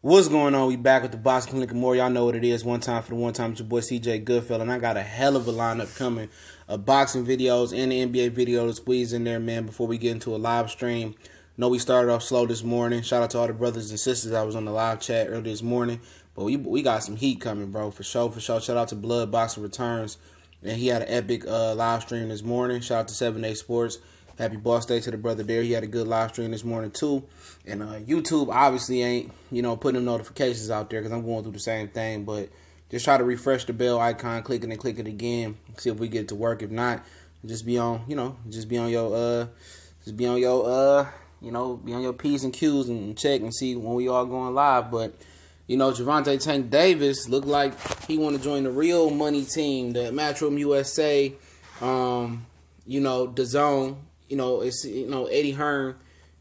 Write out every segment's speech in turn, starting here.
What's going on? We back with the Boxing Clinic and more. Y'all know what it is. One time for the one time. It's your boy CJ Goodfellow, and I got a hell of a lineup coming of boxing videos and the NBA video to squeeze in there, man, before we get into a live stream. Know we started off slow this morning. Shout out to all the brothers and sisters that was on the live chat earlier this morning. But we got some heat coming, bro, for sure, for sure. Shout out to Blood Boxing Returns. And he had an epic live stream this morning. Shout out to 7 Sports. Happy boss day to the brother there. He had a good live stream this morning, too. And YouTube obviously ain't, putting them notifications out there because I'm going through the same thing. But just try to refresh the bell icon, click it and click it again. See if we get it to work. If not, just be on, be on your P's and Q's and check and see when we all going live. But, Gervonta Tank Davis looked like he want to join the real money team, the Matchroom USA, the Zone. It's Eddie Hearn,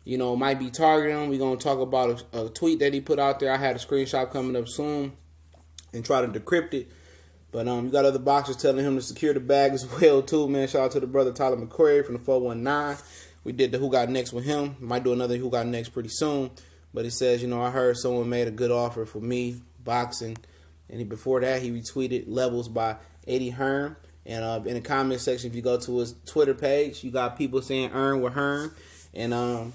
might be targeting him. We're gonna talk about a tweet that he put out there. I had a screenshot coming up soon and try to decrypt it. But you got other boxers telling him to secure the bag as well too, man. Shout out to the brother Tyler McQuarrie from the 419. We did the Who Got Next with him. Might do another Who Got Next pretty soon. But it says, I heard someone made a good offer for me boxing, and before that he retweeted Levels by Eddie Hearn. And in the comment section, if you go to his Twitter page, you got people saying earn with Hearn. And,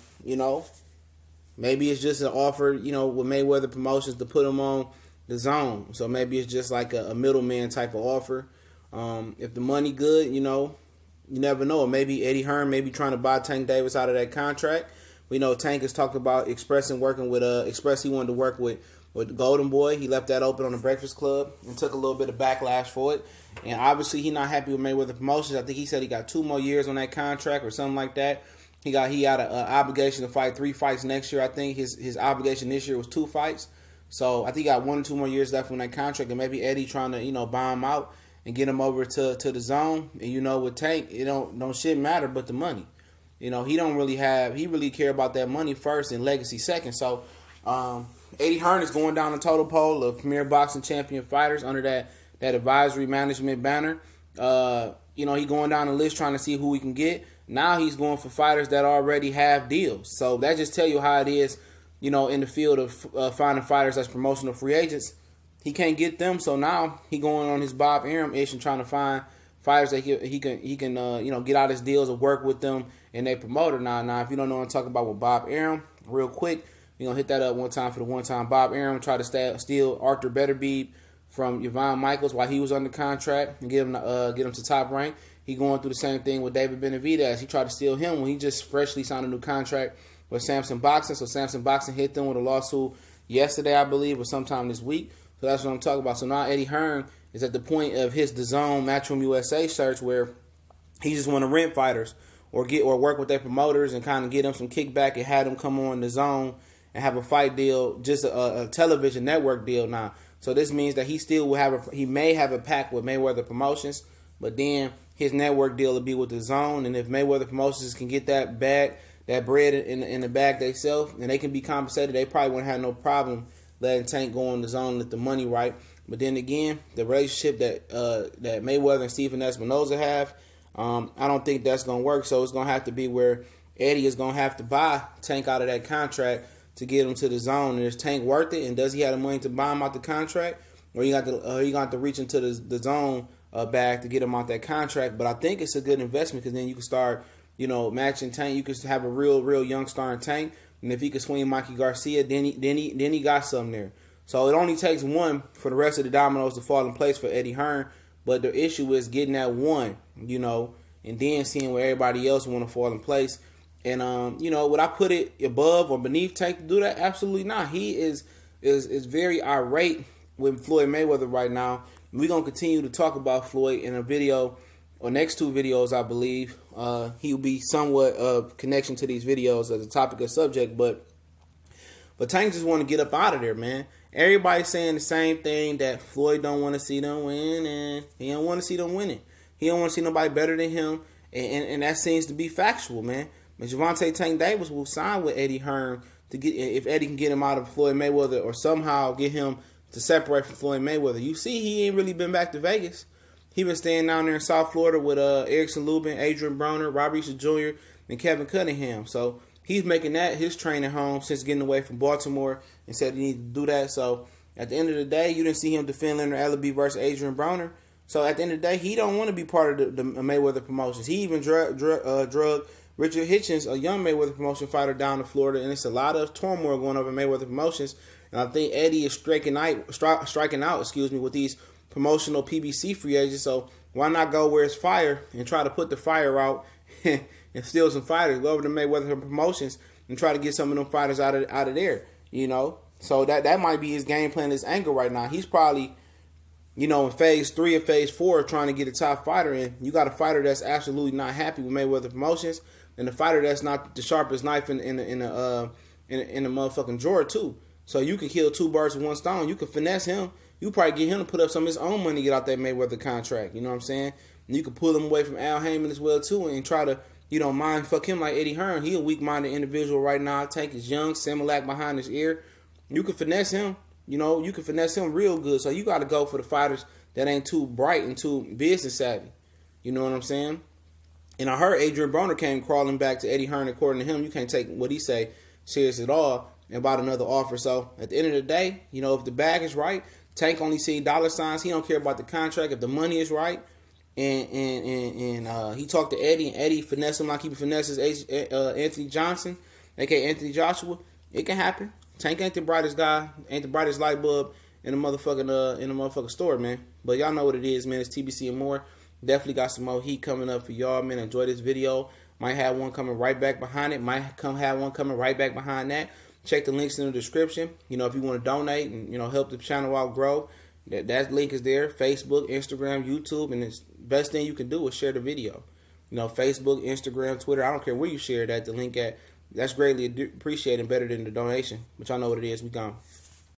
maybe it's just an offer, with Mayweather Promotions to put him on the Zone. So maybe it's just like a middleman type of offer. If the money good, you never know. Maybe Eddie Hearn may be trying to buy Tank Davis out of that contract. We know Tank has talked about working with Express. He wanted to work with Golden Boy. He left that open on the Breakfast Club and took a little bit of backlash for it. And obviously he's not happy with Mayweather Promotions. I think he said he got 2 more years on that contract or something like that. He had an obligation to fight 3 fights next year. I think his obligation this year was 2 fights. So I think he got 1 or 2 more years left on that contract. And maybe Eddie trying to buy him out and get him over to the Zone. And with Tank, it don't shit matter but the money. He really care about that money first and legacy second. So Eddie Hearn is going down the total poll of Premier Boxing Champion fighters under that advisory management banner. He going down the list trying to see who we can get. Now he's going for fighters that already have deals. So that just tell you how it is, in the field of finding fighters as promotional free agents. He can't get them, so now he going on his Bob Arum-ish and trying to find fighters that he can get out his deals or work with them and they promoter. Now if you don't know what I'm talking about with Bob Arum, real quick, we're going to hit that up one time for the one time. Bob Arum tried to steal Arthur Betterbeeb from Yvonne Michaels while he was under contract and get him to top rank. He going through the same thing with David Benavidez. He tried to steal him when he just freshly signed a new contract with Samson Boxing. So Samson Boxing hit them with a lawsuit yesterday, I believe, or sometime this week. So that's what I'm talking about. So now Eddie Hearn is at the point of his DAZN Matchroom USA search where he just want to rent fighters or work with their promoters and kind of get them some kickback and have them come on the Zone and have a fight deal, just a television network deal now. So this means that he still will he may have a pact with Mayweather Promotions, but then his network deal will be with the Zone. And if Mayweather Promotions can get that bread in the bag themselves, and they can be compensated, they probably wouldn't have no problem letting Tank go on the Zone, let the money right. But then again, the relationship that Mayweather and Stephen Espinoza have, I don't think that's going to work. So it's going to have to be where Eddie is going to have to buy Tank out of that contract to get him to the Zone. And is Tank worth it? And does he have the money to buy him out the contract? Or you got to reach into the Zone bag to get him out that contract? But I think it's a good investment because then you can start, matching Tank. You can have a real young star in Tank. And if he can swing Mikey Garcia, then he got something there. So it only takes one for the rest of the dominoes to fall in place for Eddie Hearn. But the issue is getting that one, and then seeing where everybody else want to fall in place. And, would I put it above or beneath Tank to do that? Absolutely not. He is very irate with Floyd Mayweather right now. We're going to continue to talk about Floyd in a video or next 2 videos, I believe. He'll be somewhat of connection to these videos as a topic or subject. But Tank just want to get up out of there, man. Everybody's saying the same thing, that Floyd don't want to see them win, and he don't want to see them winning. He don't want to see nobody better than him, and that seems to be factual, man. But Gervonta Tank Davis will sign with Eddie Hearn to get, if Eddie can get him out of Floyd Mayweather or somehow get him to separate from Floyd Mayweather. You see, he ain't really been back to Vegas. He been staying down there in South Florida with Erickson Lubin, Adrian Broner, Rob Reisha Jr., and Kevin Cunningham. So he's making that his training home since getting away from Baltimore and said he needed to do that. So at the end of the day, you didn't see him defend Leonard Ellaby versus Adrian Broner. So at the end of the day, he don't want to be part of the Mayweather promotions. He even drug Richard Hitchens, a young Mayweather promotion fighter, down to Florida, and it's a lot of turmoil going over Mayweather promotions. And I think Eddie is striking out, with these promotional PBC free agents. So why not go where it's fire and try to put the fire out and steal some fighters? Go over to Mayweather promotions and try to get some of them fighters out of there. You know, so that might be his game plan, his angle right now. He's probably, you know, in phase 3 or phase 4 trying to get a top fighter in. You got a fighter that's absolutely not happy with Mayweather promotions, and a fighter that's not the sharpest knife in the motherfucking drawer too. So you can kill 2 birds with 1 stone. You can finesse him. You probably get him to put up some of his own money to get out that Mayweather contract. You know what I'm saying? And you can pull him away from Al Heyman as well too, and try to, you know, mind fuck him like Eddie Hearn. He a weak-minded individual right now. Tank is young, Similac behind his ear. You can finesse him. You know, you can finesse him real good. So you got to go for the fighters that ain't too bright and too business savvy. You know what I'm saying? And I heard Adrian Broner came crawling back to Eddie Hearn. According to him, you can't take what he say serious at all about another offer. So at the end of the day, you know, if the bag is right, Tank only see dollar signs. He don't care about the contract. If the money is right, and he talked to Eddie, and Eddie finesse him like he finesses Anthony Johnson, aka Anthony Joshua, it can happen. Tank ain't the brightest guy, ain't the brightest light bulb in the motherfucking store, man. But y'all know what it is, man. It's TBC and more. Definitely got some more heat coming up for y'all, man. Enjoy this video. Might have one coming right back behind it. Might have one coming right back behind that. Check the links in the description. You know, if you want to donate and, you know, help the channel out grow, that link is there. Facebook, Instagram, YouTube, and the best thing you can do is share the video. You know, Facebook, Instagram, Twitter. I don't care where you share that, the link at. That's greatly appreciated and better than the donation. But y'all know what it is. We gone.